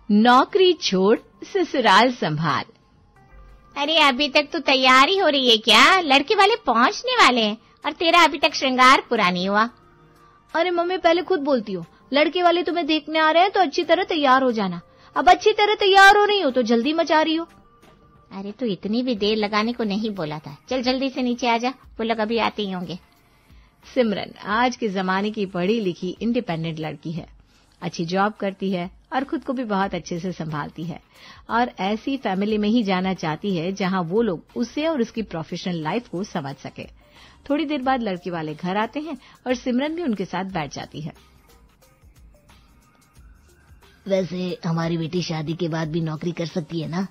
नौकरी छोड़ ससुराल संभाल। अरे अभी तक तो तैयारी हो रही है क्या? लड़के वाले पहुंचने वाले हैं और तेरा अभी तक श्रृंगार पूरा नहीं हुआ। अरे मम्मी पहले खुद बोलती हो, लड़के वाले तुम्हें देखने आ रहे हैं तो अच्छी तरह तैयार हो जाना। अब अच्छी तरह तैयार हो रही हो तो जल्दी मचा रही हो। अरे तो इतनी भी देर लगाने को नहीं बोला था। चल जल्दी से नीचे आ जा, वो लोग अभी आते ही होंगे। सिमरन आज के जमाने की पढ़ी लिखी इंडिपेंडेंट लड़की है, अच्छी जॉब करती है और खुद को भी बहुत अच्छे से संभालती है और ऐसी फैमिली में ही जाना चाहती है जहां वो लोग उसे और उसकी प्रोफेशनल लाइफ को समझ सके। थोड़ी देर बाद लड़के वाले घर आते हैं और सिमरन भी उनके साथ बैठ जाती है। वैसे हमारी बेटी शादी के बाद भी नौकरी कर सकती है ना?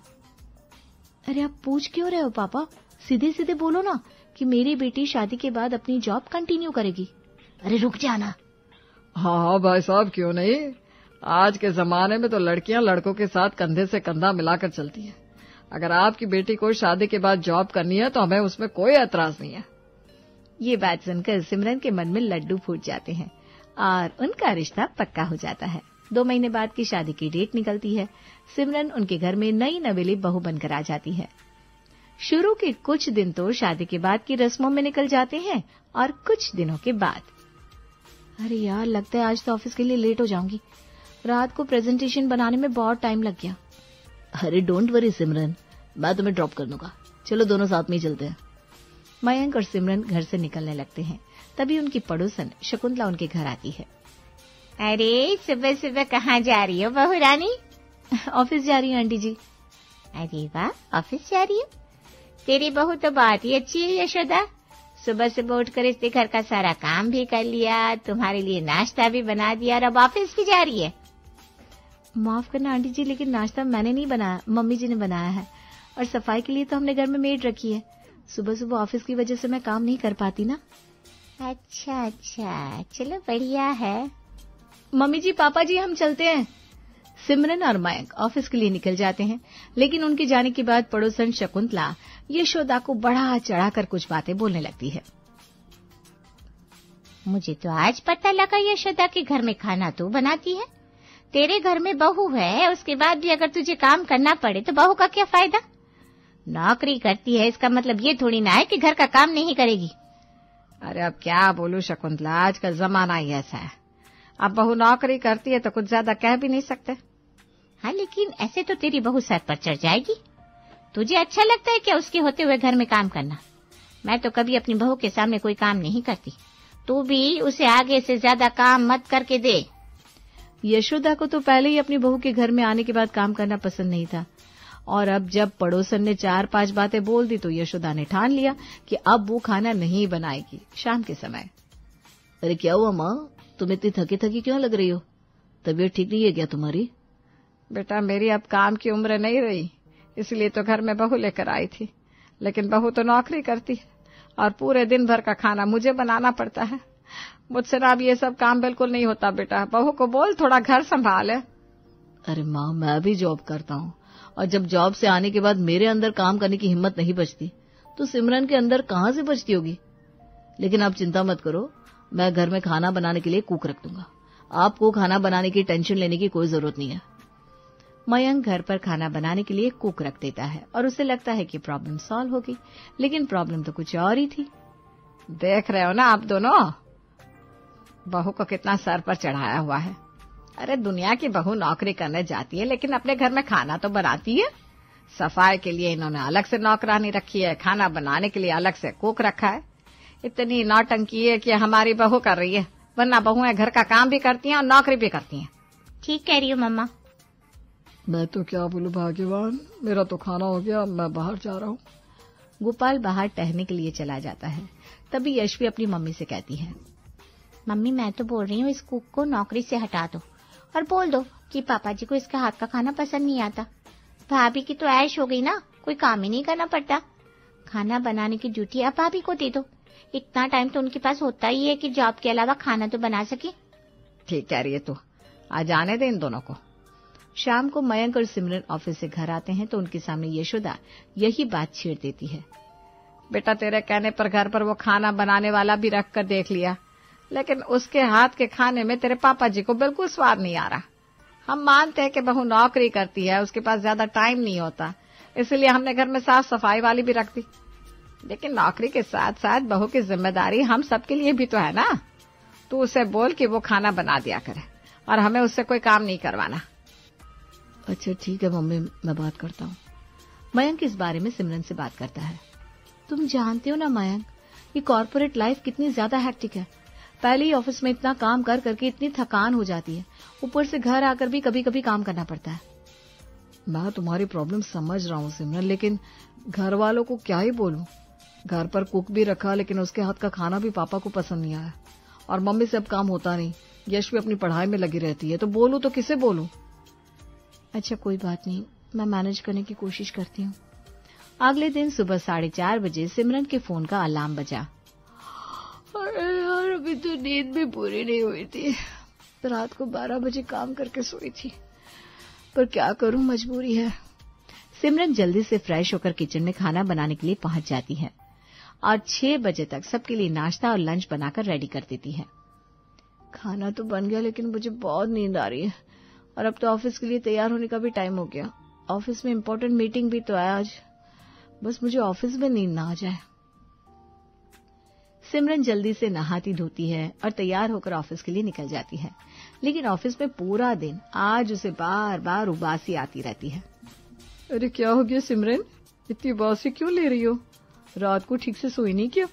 अरे आप पूछ क्यों रहे हो पापा? सीधे सीधे बोलो ना कि मेरी बेटी शादी के बाद अपनी जॉब कंटिन्यू करेगी। अरे रुक जाना। हाँ भाई साहब, क्यों नहीं। आज के जमाने में तो लड़कियां लड़कों के साथ कंधे से कंधा मिलाकर चलती हैं। अगर आपकी बेटी को शादी के बाद जॉब करनी है तो हमें उसमें कोई ऐतराज नहीं है। ये बात सुनकर सिमरन के मन में लड्डू फूट जाते हैं और उनका रिश्ता पक्का हो जाता है। 2 महीने बाद की शादी की डेट निकलती है। सिमरन उनके घर में नई नवेली बहू बनकर आ जाती है। शुरू के कुछ दिन तो शादी के बाद की रस्मों में निकल जाते हैं और कुछ दिनों के बाद, अरे यार लगता है आज तो ऑफिस के लिए लेट हो जाऊंगी। रात को प्रेजेंटेशन बनाने में बहुत टाइम लग गया। अरे डोंट वरी सिमरन, मैं तुम्हें ड्रॉप कर दूंगा। चलो दोनों साथ में ही चलते हैं। मयंक और सिमरन घर से निकलने लगते हैं। तभी उनकी पड़ोसन शकुंतला उनके घर आती है। अरे सुबह सुबह कहाँ जा रही हो बहू रानी? ऑफिस जा रही हूँ आंटी जी। अरे वाह, ऑफिस जा रही हो? तेरी बहू तो बहुत ही अच्छी है यशोदा। सुबह सुबह उठकर इसने घर का सारा काम भी कर लिया, तुम्हारे लिए नाश्ता भी बना दिया और अब ऑफिस भी जा रही है। माफ करना आंटी जी, लेकिन नाश्ता मैंने नहीं बनाया, मम्मी जी ने बनाया है। और सफाई के लिए तो हमने घर में मेड रखी है। सुबह सुबह ऑफिस की वजह से मैं काम नहीं कर पाती ना। अच्छा, चलो बढ़िया है। मम्मी जी, पापा जी, हम चलते हैं। सिमरन और मयंक ऑफिस के लिए निकल जाते हैं, लेकिन उनके जाने के बाद पड़ोसन शकुंतला यशोदा को बढ़ा चढ़ाकर कुछ बातें बोलने लगती है। मुझे तो आज पता लगा यशोदा के घर में खाना तू बनाती है। तेरे घर में बहू है, उसके बाद भी अगर तुझे काम करना पड़े तो बहू का क्या फायदा? नौकरी करती है इसका मतलब ये थोड़ी ना है कि घर का काम नहीं करेगी। अरे अब क्या बोलूं शकुंतला, आज का जमाना ही ऐसा है। अब बहू नौकरी करती है तो कुछ ज्यादा कह भी नहीं सकते। हाँ, लेकिन ऐसे तो तेरी बहू सर पर चढ़ जाएगी। तुझे अच्छा लगता है क्या उसके होते हुए घर में काम करना? मैं तो कभी अपनी बहू के सामने कोई काम नहीं करती। तू भी उसे आगे से ज्यादा काम मत करके दे। यशोदा को तो पहले ही अपनी बहू के घर में आने के बाद काम करना पसंद नहीं था, और अब जब पड़ोसन ने 4-5 बातें बोल दी तो यशोदा ने ठान लिया कि अब वो खाना नहीं बनाएगी शाम के समय। अरे क्या हुआ माँ, तुम इतनी थकी थकी क्यों लग रही हो? तबीयत ठीक नहीं है क्या तुम्हारी? बेटा मेरी अब काम की उम्र नहीं रही, इसलिए तो घर में बहू लेकर आई थी। लेकिन बहू तो नौकरी करती है और पूरे दिन भर का खाना मुझे बनाना पड़ता है। मुझसे अब ये सब काम बिल्कुल नहीं होता। बेटा बहू को बोल थोड़ा घर संभाले। अरे माँ, मैं भी जॉब करता हूँ और जब जॉब से आने के बाद मेरे अंदर काम करने की हिम्मत नहीं बचती तो सिमरन के अंदर कहाँ से बचती होगी। लेकिन आप चिंता मत करो, मैं घर में खाना बनाने के लिए कुक रख दूंगा। आपको खाना बनाने की टेंशन लेने की कोई जरूरत नहीं है। मयंक घर पर खाना बनाने के लिए कुक रख देता है और उसे लगता है कि प्रॉब्लम सॉल्व हो गई, लेकिन प्रॉब्लम तो कुछ और ही थी। देख रहे हो ना आप दोनों, बहू को कितना सर पर चढ़ाया हुआ है। अरे दुनिया की बहू नौकरी करने जाती है लेकिन अपने घर में खाना तो बनाती है। सफाई के लिए इन्होंने अलग से नौकरानी रखी है, खाना बनाने के लिए अलग से कुक रखा है। इतनी नौटंकी है कि हमारी बहू कर रही है, वरना बहुएं घर का काम भी करती हैं और नौकरी भी करती हैं। ठीक कह रही हो मम्मा। मैं तो क्या बोलूं भाग्यवान, मेरा तो खाना हो गया, मैं बाहर जा रहा हूँ। गोपाल बाहर टहलने के लिए चला जाता है। तभी यशवी अपनी मम्मी से कहती है, मम्मी मैं तो बोल रही हूँ इस कुक को नौकरी से हटा दो और बोल दो कि पापा जी को इसका हाथ का खाना पसंद नहीं आता। भाभी की तो ऐश हो गई ना, कोई काम ही नहीं करना पड़ता। खाना बनाने की ड्यूटी आप भाभी को दे दो। इतना टाइम तो उनके पास होता ही है कि जॉब के अलावा खाना तो बना सके। ठीक कह रही है तू, आज आने दे इन दोनों को। शाम को मयंक और सिमरन ऑफिस से घर आते हैं तो उनके सामने यशोदा यही बात छेड़ देती है। बेटा तेरे कहने पर घर पर वो खाना बनाने वाला भी रख कर देख लिया, लेकिन उसके हाथ के खाने में तेरे पापा जी को बिल्कुल स्वाद नहीं आ रहा। हम मानते हैं कि बहू नौकरी करती है, उसके पास ज्यादा टाइम नहीं होता, इसलिए हमने घर में साफ सफाई वाली भी रख दी। लेकिन नौकरी के साथ साथ बहू की जिम्मेदारी हम सबके लिए भी तो है ना। तू उसे बोल कि वो खाना बना दिया करे और हमें उससे कोई काम नहीं करवाना। अच्छा ठीक है मम्मी, मैं बात करता हूँ। मयंक इस बारे में सिमरन से बात करता है। तुम जानते हो ना मयंक, ये कॉर्पोरेट लाइफ कितनी ज्यादा हेक्टिक है। पहले ही ऑफिस में इतना काम कर करके इतनी थकान हो जाती है, ऊपर से घर आकर भी कभी कभी काम करना पड़ता है। मैं तुम्हारी प्रॉब्लम समझ रहा हूँ सिमरन, लेकिन घर वालों को क्या ही बोलूं। घर पर कुक भी रखा, लेकिन उसके हाथ का खाना भी पापा को पसंद नहीं आया, और मम्मी से अब काम होता नहीं। यश भी अपनी पढ़ाई में लगी रहती है, तो बोलूं तो किसे बोलूं। अच्छा कोई बात नहीं, मैं मैनेज करने की कोशिश करती हूँ। अगले दिन सुबह 4:30 बजे सिमरन के फोन का अलार्म बजा। अरे यार, अभी तो नींद भी पूरी नहीं हुई थी। रात को 12 बजे काम करके सोई थी, पर क्या करूं, मजबूरी है। सिमरन जल्दी से फ्रेश होकर किचन में खाना बनाने के लिए पहुंच जाती है और 6 बजे तक सबके लिए नाश्ता और लंच बनाकर रेडी कर देती है। खाना तो बन गया, लेकिन मुझे बहुत नींद आ रही है, और अब तो ऑफिस के लिए तैयार होने का भी टाइम हो गया। ऑफिस में इम्पोर्टेंट मीटिंग भी तो है आज। बस मुझे ऑफिस में नींद ना आ जाए। सिमरन जल्दी से नहाती धोती है और तैयार होकर ऑफिस के लिए निकल जाती है, लेकिन ऑफिस में पूरा दिन आज उसे बार बार उबासी आती रहती है। अरे क्या हो गया सिमरन, इतनी उबासी क्यों ले रही हो? रात को ठीक से सोई नहीं क्या?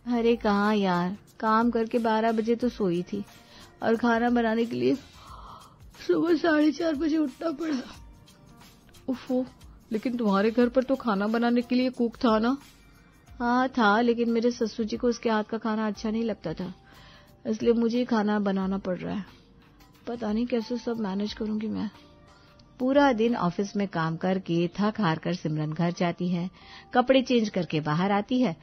अरे कहाँ यार, काम करके 12 बजे तो सोई थी, और खाना बनाने के लिए सुबह 4:30 बजे उठना पड़ा। उफ़ो, लेकिन तुम्हारे घर पर तो खाना बनाने के लिए कुक था ना? हाँ था, लेकिन मेरे ससुर जी को उसके हाथ का खाना अच्छा नहीं लगता था, इसलिए मुझे ही खाना बनाना पड़ रहा है। पता नहीं कैसे सब मैनेज करूंगी मैं। पूरा दिन ऑफिस में काम करके थक हार कर सिमरन घर जाती है। कपड़े चेंज करके बाहर आती है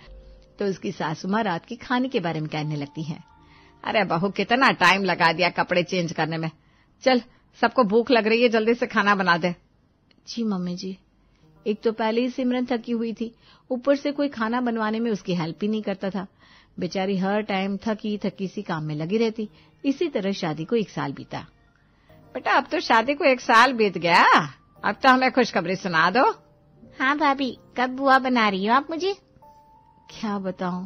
तो उसकी सासू माँ रात के खाने के बारे में कहने लगती है। अरे बहू, कितना टाइम लगा दिया कपड़े चेंज करने में। चल, सबको भूख लग रही है, जल्दी से खाना बना दे। जी मम्मी जी। एक तो पहले ही सिमरन थकी हुई थी, ऊपर से कोई खाना बनवाने में उसकी हेल्प ही नहीं करता था। बेचारी हर टाइम थकी थकी सी काम में लगी रहती। इसी तरह शादी को 1 साल बीता। बेटा, अब तो शादी को 1 साल बीत गया, अब तो हमें खुशखबरी सुना दो। हाँ भाभी, कब बुआ बना रही हो आप मुझे? क्या बताऊं,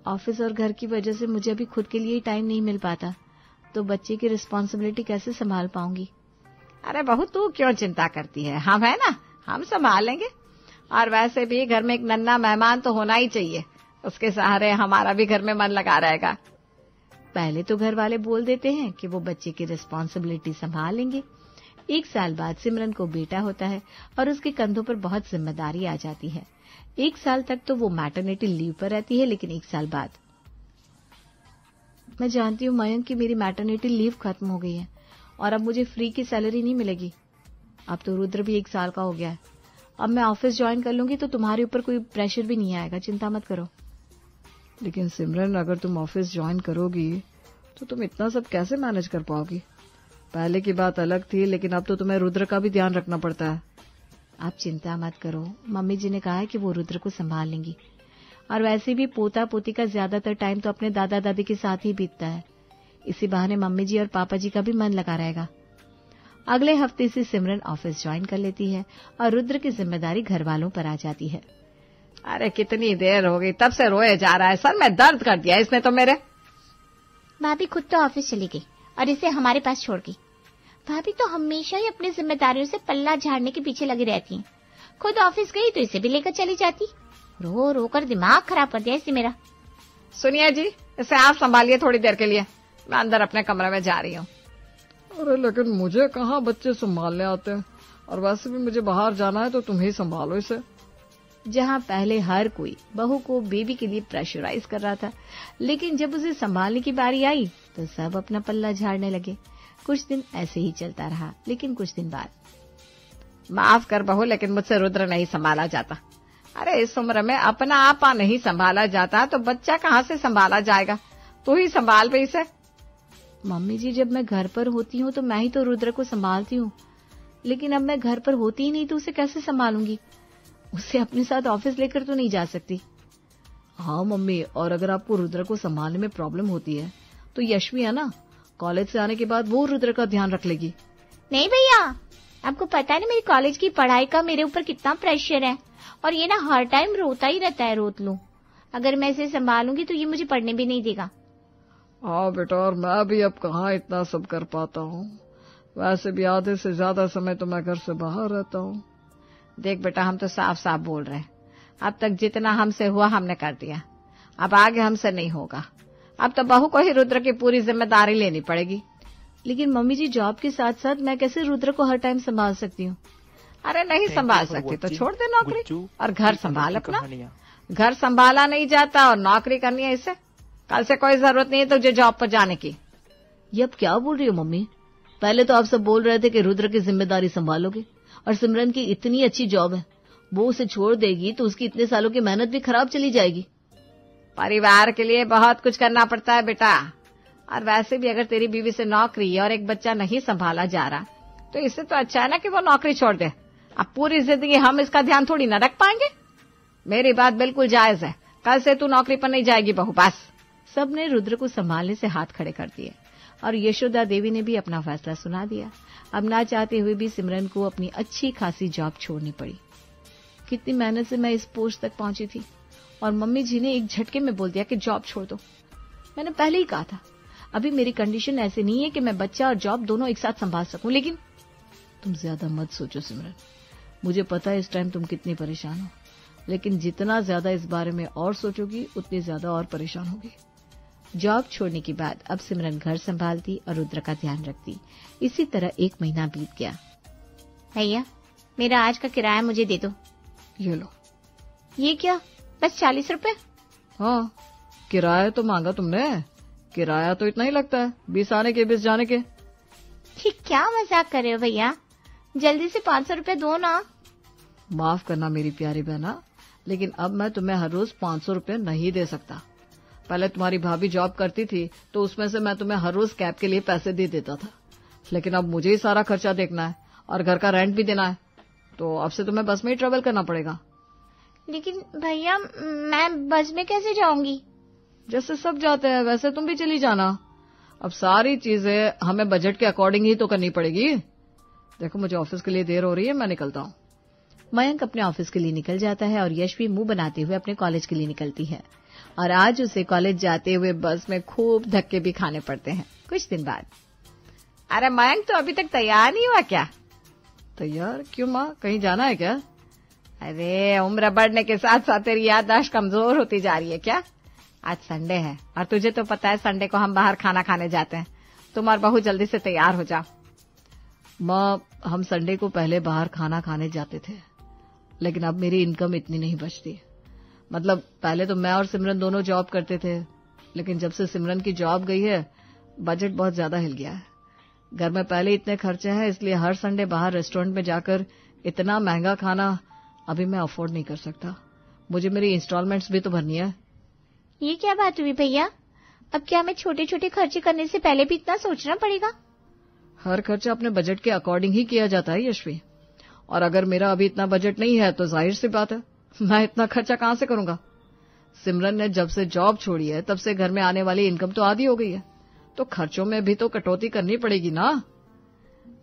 ऑफिस और घर की वजह से मुझे अभी खुद के लिए ही टाइम नहीं मिल पाता, तो बच्चे की रिस्पॉन्सिबिलिटी कैसे संभाल पाऊंगी। अरे बहू, तू क्यों चिंता करती है, हम है ना, हम संभाल लेंगे। और वैसे भी घर में एक नन्हा मेहमान तो होना ही चाहिए, उसके सहारे हमारा भी घर में मन लगा रहेगा। पहले तो घर वाले बोल देते हैं कि वो बच्चे की रिस्पॉन्सिबिलिटी संभाल लेंगे। 1 साल बाद सिमरन को बेटा होता है और उसके कंधों पर बहुत जिम्मेदारी आ जाती है। 1 साल तक तो वो मैटरनिटी लीव पर रहती है, लेकिन 1 साल बाद मैं जानती हूँ मयंक की मेरी मैटरनिटी लीव खत्म हो गई है और अब मुझे फ्री की सैलरी नहीं मिलेगी। अब तो रुद्र भी 1 साल का हो गया है। अब मैं ऑफिस ज्वाइन कर लूंगी तो तुम्हारे ऊपर कोई प्रेशर भी नहीं आएगा, चिंता मत करो। लेकिन सिमरन, अगर तुम ऑफिस ज्वाइन करोगी तो तुम इतना सब कैसे मैनेज कर पाओगी? पहले की बात अलग थी, लेकिन अब तो तुम्हें रुद्र का भी ध्यान रखना पड़ता है। आप चिंता मत करो, मम्मी जी ने कहा है कि वो रुद्र को संभाल लेंगी। और वैसे भी पोता पोती का ज्यादातर टाइम तो अपने दादा दादी के साथ ही बीतता है। इसी बहाने मम्मी जी और पापा जी का भी मन लगा रहेगा। अगले हफ्ते से सिमरन ऑफिस ज्वाइन कर लेती है और रुद्र की जिम्मेदारी घर वालों पर आ जाती है। अरे कितनी देर हो गई, तब से रोए जा रहा है, सर में दर्द कर दिया इसने तो मेरे। भाभी खुद तो ऑफिस चली गई और इसे हमारे पास छोड़ गई। भाभी तो हमेशा ही अपनी जिम्मेदारियों से पल्ला झाड़ने के पीछे लगी रहती हैं। खुद ऑफिस गई तो इसे भी लेकर चली जाती। रो रो कर दिमाग खराब कर दिया इसे मेरा। सुनिए जी, इसे आप संभालिए थोड़ी देर के लिए, मैं अंदर अपने कमरे में जा रही हूँ। अरे लेकिन मुझे कहाँ बच्चे संभालने आते हैं, और वैसे भी मुझे बाहर जाना है, तो तुम ही संभालो इसे। जहाँ पहले हर कोई बहू को बेबी के लिए प्रेशराइज कर रहा था, लेकिन जब उसे संभालने की बारी आई तो सब अपना पल्ला झाड़ने लगे। कुछ दिन ऐसे ही चलता रहा, लेकिन कुछ दिन बाद, माफ कर बहू, लेकिन मुझसे रुद्र नहीं संभाला जाता। अरे इस उम्र में अपना आपा नहीं संभाला जाता तो बच्चा कहाँ से संभाला जाएगा, तू ही संभाल पे इसे। मम्मी जी, जब मैं घर पर होती हूँ तो मैं ही तो रुद्र को संभालती हूँ, लेकिन अब मैं घर पर होती ही नहीं तो उसे कैसे संभालूंगी? उसे अपने साथ ऑफिस लेकर तो नहीं जा सकती। हाँ मम्मी, और अगर आपको रुद्र को संभालने में प्रॉब्लम होती है तो यशवी है ना, कॉलेज से आने के बाद वो रुद्र का ध्यान रख लेगी। नहीं भैया, आपको पता नहीं मेरी कॉलेज की पढ़ाई का मेरे ऊपर कितना प्रेशर है, और ये ना हर टाइम रोता ही रहता है, रोत लूं। अगर मैं इसे संभालूंगी तो ये मुझे पढ़ने भी नहीं देगा। हाँ बेटा, और मैं भी अब कहाँ इतना सब कर पाता हूँ। वैसे भी आधे से ज्यादा समय तो मैं घर से बाहर रहता हूँ। देख बेटा, हम तो साफ साफ बोल रहे हैं, अब तक जितना हमसे हुआ हमने कर दिया, अब आगे हमसे नहीं होगा। अब तो बहू को ही रुद्र की पूरी जिम्मेदारी लेनी पड़ेगी। लेकिन मम्मी जी, जॉब के साथ साथ मैं कैसे रुद्र को हर टाइम संभाल सकती हूँ? अरे नहीं संभाल सकती तो छोड़ दे नौकरी और घर संभाल अपना। घर संभाला नहीं जाता और नौकरी करनी है, इससे कल से कोई जरूरत नहीं है तुझे जॉब पर जाने की। ये अब क्या बोल रही हो मम्मी? पहले तो आप सब बोल रहे थे कि रुद्र की जिम्मेदारी संभालोगे, और सिमरन की इतनी अच्छी जॉब है, वो उसे छोड़ देगी तो उसकी इतने सालों की मेहनत भी खराब चली जाएगी। परिवार के लिए बहुत कुछ करना पड़ता है बेटा, और वैसे भी अगर तेरी बीवी से नौकरी और एक बच्चा नहीं संभाला जा रहा तो इससे तो अच्छा है ना कि वो नौकरी छोड़ दे। अब पूरी जिंदगी हम इसका ध्यान थोड़ी न रख पाएंगे। मेरी बात बिल्कुल जायज है, कल से तू नौकरी पर नहीं जाएगी बहू, बस। सबने रुद्र को संभालने से हाथ खड़े कर दिए और यशोदा देवी ने भी अपना फैसला सुना दिया। अब ना चाहते हुए भी सिमरन को अपनी अच्छी खासी जॉब छोड़नी पड़ी। कितनी मेहनत से मैं इस पोस्ट तक पहुंची थी और मम्मी जी ने एक झटके में बोल दिया कि जॉब छोड़ दो। मैंने पहले ही कहा था, अभी मेरी कंडीशन ऐसी नहीं है कि मैं बच्चा और जॉब दोनों एक साथ संभाल सकूं। लेकिन तुम ज्यादा मत सोचो सिमरन, मुझे पता है इस टाइम तुम कितनी परेशान हो, लेकिन जितना ज्यादा इस बारे में और सोचोगी उतनी ज्यादा और परेशान होगी। जॉब छोड़ने के बाद अब सिमरन घर संभालती और रुद्र का ध्यान रखती। इसी तरह 1 महीना बीत गया। भैया, मेरा आज का किराया मुझे दे दो। ये लो। ये क्या, बस 40 रुपए? हाँ, किराया तो मांगा तुमने, किराया तो इतना ही लगता है, 20 आने के 20 जाने के। ये क्या मजाक कर रहे हो भैया, जल्दी से 500 रुपए दो ना। माफ करना मेरी प्यारी बहना, लेकिन अब मैं तुम्हें हर रोज 500 रुपए नहीं दे सकता। पहले तुम्हारी भाभी जॉब करती थी तो उसमें से मैं तुम्हें हर रोज कैब के लिए पैसे दे देता था, लेकिन अब मुझे ही सारा खर्चा देखना है और घर का रेंट भी देना है, तो अब से तुम्हें बस में ही ट्रेवल करना पड़ेगा। लेकिन भैया, मैं बस में कैसे जाऊंगी? जैसे सब जाते हैं वैसे तुम भी चली जाना। अब सारी चीजें हमें बजट के अकॉर्डिंग ही तो करनी पड़ेगी। देखो, मुझे ऑफिस के लिए देर हो रही है, मैं निकलता हूँ। मयंक अपने ऑफिस के लिए निकल जाता है और यश भी मुंह बनाते हुए अपने कॉलेज के लिए निकलती है। और आज उसे कॉलेज जाते हुए बस में खूब धक्के भी खाने पड़ते हैं। कुछ दिन बाद, अरे मयंक तो अभी तक तैयार नहीं हुआ क्या? तैयार क्यों माँ, कहीं जाना है क्या? अरे उम्र बढ़ने के साथ साथ तेरी याददाश्त कमजोर होती जा रही है क्या? आज संडे है और तुझे तो पता है संडे को हम बाहर खाना खाने जाते हैं। तुम और बहू जल्दी से तैयार हो जाओ। माँ, हम संडे को पहले बाहर खाना खाने जाते थे, लेकिन अब मेरी इनकम इतनी नहीं बचती। मतलब पहले तो मैं और सिमरन दोनों जॉब करते थे, लेकिन जब से सिमरन की जॉब गई है बजट बहुत ज्यादा हिल गया है। घर में पहले इतने खर्चे हैं, इसलिए हर संडे बाहर रेस्टोरेंट में जाकर इतना महंगा खाना अभी मैं अफोर्ड नहीं कर सकता। मुझे मेरी इंस्टॉलमेंट्स भी तो भरनी है। ये क्या बात हुई भैया, अब क्या हमें छोटे छोटे खर्चे करने से पहले भी इतना सोचना पड़ेगा? हर खर्चा अपने बजट के अकॉर्डिंग ही किया जाता है यशवी, और अगर मेरा अभी इतना बजट नहीं है तो जाहिर सी बात है मैं इतना खर्चा कहां से करूंगा। सिमरन ने जब से जॉब छोड़ी है तब से घर में आने वाली इनकम तो आधी हो गई है, तो खर्चों में भी तो कटौती करनी पड़ेगी ना।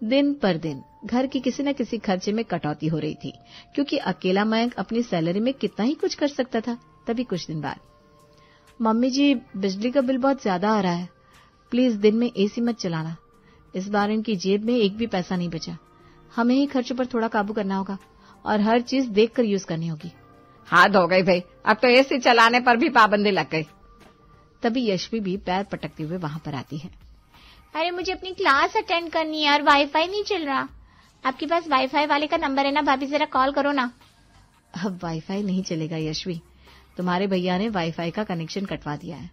दिन पर दिन घर की किसी न किसी खर्चे में कटौती हो रही थी, क्योंकि अकेला मयंक अपनी सैलरी में कितना ही कुछ कर सकता था। तभी कुछ दिन बाद, मम्मी जी, बिजली का बिल बहुत ज्यादा आ रहा है, प्लीज दिन में एसी मत चलाना। इस बार इनकी जेब में एक भी पैसा नहीं बचा। हमें ही खर्चों पर थोड़ा काबू करना होगा और हर चीज देखकर यूज करनी होगी। हाथ हो गई भाई, अब तो एसी चलाने पर भी पाबंदी लग गई। तभी यशवी भी पैर पटकते हुए वहां पर आती है। अरे मुझे अपनी क्लास अटेंड करनी है और वाईफाई नहीं चल रहा। आपके पास वाईफाई वाले का नंबर है ना भाभी, जरा कॉल करो ना। अब वाईफाई नहीं चलेगा यशवी, तुम्हारे भैया ने वाईफाई का कनेक्शन कटवा दिया है।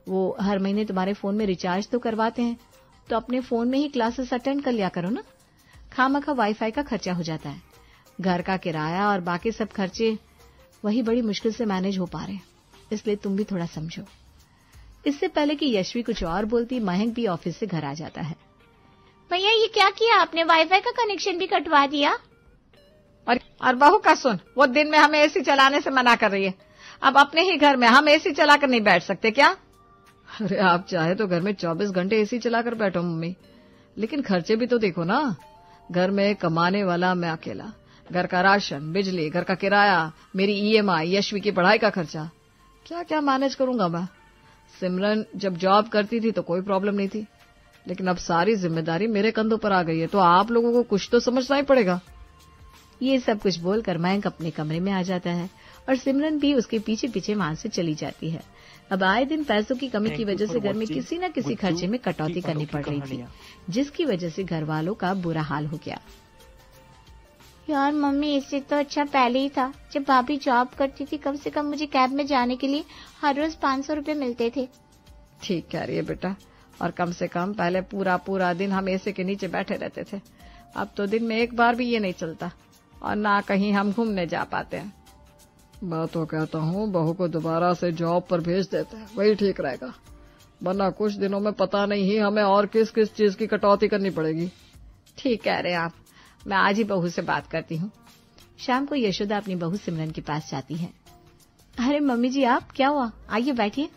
वो हर महीने तुम्हारे फोन में रिचार्ज तो करवाते हैं, तो अपने फोन में ही क्लासेस अटेंड कर लिया करो ना। खामखा वाईफाई का खर्चा हो जाता है। घर का किराया और बाकी सब खर्चे वही बड़ी मुश्किल से मैनेज हो पा रहे हैं, इसलिए तुम भी थोड़ा समझो। इससे पहले कि यशवी कुछ और बोलती, मयंक भी ऑफिस से घर आ जाता है। भैया, ये क्या किया आपने, वाईफाई का कनेक्शन भी कटवा दिया। और बहू का सुन, वो दिन में हमें एसी चलाने से मना कर रही है। अब अपने ही घर में हम एसी चलाकर नहीं बैठ सकते क्या? अरे आप चाहे तो घर में 24 घंटे एसी चलाकर बैठो मम्मी, लेकिन खर्चे भी तो देखो ना। घर में कमाने वाला मैं अकेला, घर का राशन, बिजली, घर का किराया, मेरी ईएमआई, यशवी की पढ़ाई का खर्चा, क्या क्या मैनेज करूंगा मैं। सिमरन जब जॉब करती थी तो कोई प्रॉब्लम नहीं थी, लेकिन अब सारी जिम्मेदारी मेरे कंधों पर आ गई है, तो आप लोगों को कुछ तो समझना ही पड़ेगा। ये सब कुछ बोलकर मयंक अपने कमरे में आ जाता है और सिमरन भी उसके पीछे पीछे वहां से चली जाती है। अब आए दिन पैसों की कमी की वजह से घर में किसी न किसी खर्चे में कटौती करनी पड़ रही थी, जिसकी वजह से घर वालों का बुरा हाल हो गया। यार मम्मी, इससे तो अच्छा पहले ही था जब भाभी जॉब करती थी। कम से कम मुझे कैब में जाने के लिए हर रोज 500 रुपए मिलते थे। ठीक कह रही है बेटा, और कम से कम पहले पूरा दिन हम एसी के नीचे बैठे रहते थे। अब तो दिन में एक बार भी ये नहीं चलता, और ना कहीं हम घूमने जा पाते हैं। मैं तो कहता हूँ बहू को दोबारा से जॉब पर भेज देते हैं, वही ठीक रहेगा, वरना कुछ दिनों में पता नहीं ही हमें और किस किस चीज की कटौती करनी पड़ेगी। ठीक कह रहे हैं आप, मैं आज ही बहू से बात करती हूँ। शाम को यशोदा अपनी बहू सिमरन के पास जाती है। अरे मम्मी जी, आप, क्या हुआ? आइए बैठिए।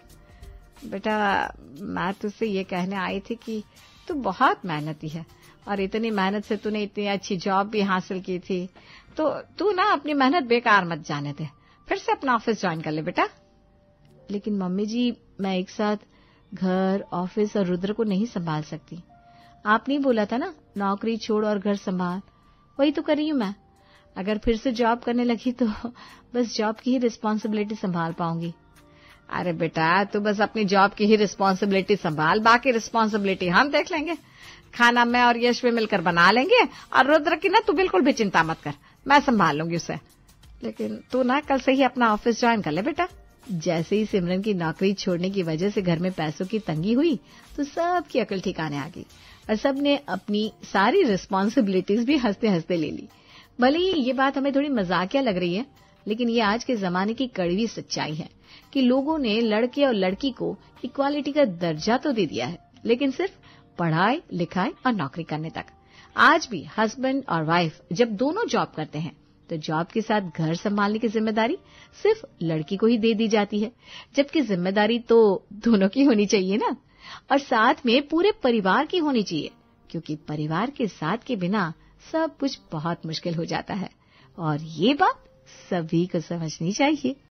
बेटा, मैं तुझसे ये कहने आई थी कि तू बहुत मेहनती है, और इतनी मेहनत से तूने इतनी अच्छी जॉब भी हासिल की थी, तो तू ना अपनी मेहनत बेकार मत जाने दे, फिर से अपना ऑफिस ज्वाइन कर ले बेटा। लेकिन मम्मी जी, मैं एक साथ घर, ऑफिस और रुद्र को नहीं संभाल सकती। आपने ही बोला था ना, नौकरी छोड़ और घर संभाल, वही तो कर रही हूँ मैं। अगर फिर से जॉब करने लगी तो बस जॉब की ही रिस्पॉन्सिबिलिटी संभाल पाऊंगी। अरे बेटा, तू बस अपनी जॉब की ही रिस्पॉन्सिबिलिटी संभाल, बाकी रिस्पॉन्सिबिलिटी हम देख लेंगे। खाना मैं और यशवी मिलकर बना लेंगे, और रुद्र की ना तू बिल्कुल भी चिंता मत कर, मैं संभाल लूंगी उसे। लेकिन तू ना कल से ही अपना ऑफिस ज्वाइन कर ले बेटा। जैसे ही सिमरन की नौकरी छोड़ने की वजह से घर में पैसों की तंगी हुई, तो सबकी अकल ठिकाने आ गई और सबने अपनी सारी रिस्पॉन्सिबिलिटीज भी हंसते हंसते ले ली। भले ही ये बात हमें थोड़ी मजाकिया लग रही है, लेकिन ये आज के जमाने की कड़वी सच्चाई है कि लोगों ने लड़के और लड़की को इक्वालिटी का दर्जा तो दे दिया है, लेकिन सिर्फ पढ़ाई, लिखाई और नौकरी करने तक। आज भी हस्बैंड और वाइफ जब दोनों जॉब करते हैं, तो जॉब के साथ घर संभालने की जिम्मेदारी सिर्फ लड़की को ही दे दी जाती है, जबकि जिम्मेदारी तो दोनों की होनी चाहिए ना, और साथ में पूरे परिवार की होनी चाहिए, क्योंकि परिवार के साथ के बिना सब कुछ बहुत मुश्किल हो जाता है, और ये बात सभी को समझनी चाहिए।